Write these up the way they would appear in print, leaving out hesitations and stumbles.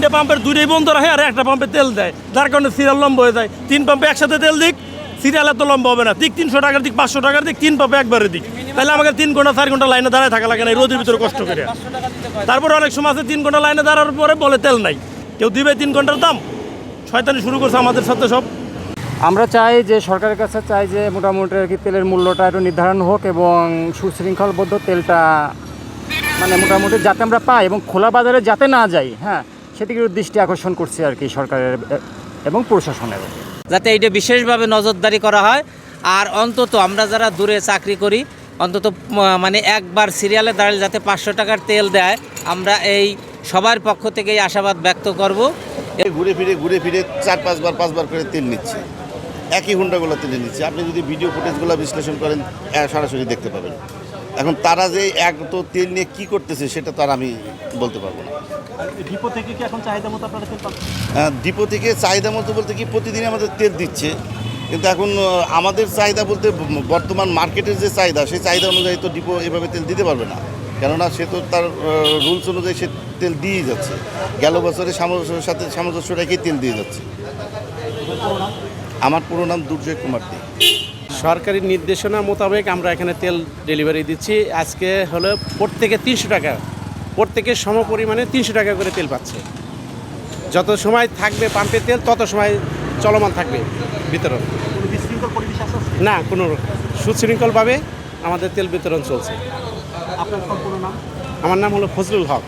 তিনটে পাম্পের দুটোই বন্ধ রাখে আর একটা পাম্পে তেল দেয়, যার কারণে সিরিয়াল লম্বা হয়ে যায়। 3 পাম্পে একসাথে তেল দিক, সিরিয়াল এত লম্বা হবে না। দিক 300 টাকার দিক, 500 টাকার দিক, 3 পাম্পে একবারে দিক, তাহলে আমাকে 3 ঘন্টা 4 ঘন্টা লাইনে দাঁড়ায় থাকা লাগে না, এই রোদের ভিতরে কষ্ট করে। তারপরে অনেক সময় আছে 3 ঘন্টা লাইনে দাঁড়ানোর পরে বলে তেল নাই, কেউ দিবে 3 ঘন্টার দাম। শয়তানি শুরু করছে আমাদের সাথে সব। আমরা চাই যে সরকারের কাছে চাই যে মোটামুটি আর কি তেলের মূল্যটা একটু নির্ধারণ হোক এবং সুশৃঙ্খলবদ্ধ তেলটা মানে মোটামুটি যাতে আমরা পাই এবং খোলা বাজারে যাতে না যাই, হ্যাঁ, সেদিকে দৃষ্টি আকর্ষণ করছে আর কি সরকারের এবং প্রশাসনের, যাতে এইটা বিশেষভাবে নজরদারি করা হয়। আর অন্তত আমরা যারা দূরে চাকরি করি, অন্তত মানে একবার সিরিয়ালে দাঁড়ালে যাতে 500 টাকার তেল দেয়, আমরা এই সবার পক্ষ থেকে এই আশাবাদ ব্যক্ত করব। ঘুরে ফিরে 4-5 বার করে তেল নিচ্ছে, একই ঘন্টাগুলো তেলে নিচ্ছে। আপনি যদি ভিডিও ফুটেজগুলো বিশ্লেষণ করেন সরাসরি দেখতে পাবেন। এখন তারা যে এক তো তেল নিয়ে কী করতেছে সেটা তো আর আমি বলতে পারবো না। ডিপো থেকে কি এখন চাহিদা মতো আপনারা তেল পাচ্ছেন? ডিপো থেকে চাহিদা মতো বলতে কি প্রতিদিন আমাদের তেল দিচ্ছে, কিন্তু এখন আমাদের চাহিদা বলতে বর্তমান মার্কেটের যে চাহিদা, সেই চাহিদা অনুযায়ী তো ডিপো এভাবে তেল দিতে পারবে না, কেননা সে তো তার রুলস অনুযায়ী সে তেল দিয়েই যাচ্ছে। গেল বছরে সামঞ্জস্যের সাথে সামঞ্জস্য রেখেই তেল দিয়ে যাচ্ছে। আমার পুরো নাম দুর্জয় কুমার দে। সরকারি নির্দেশনা মোতাবেক আমরা এখানে তেল ডেলিভারি দিচ্ছি। আজকে হলো প্রত্যেকে 300 টাকা, প্রত্যেকের সম পরিমাণে 300 টাকা করে তেল পাচ্ছে। যত সময় থাকবে পাম্পে তেল তত সময় চলমান থাকবে বিতরণ। না, কোনো সুশৃঙ্খলভাবে আমাদের তেল বিতরণ চলছে। আপনার সম্পূর্ণ নাম? আমার নাম হলো ফজলুল হক।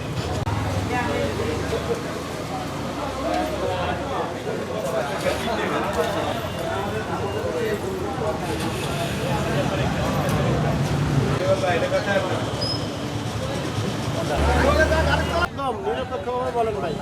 নিরপেক্ষভাবে বলেন ভাই।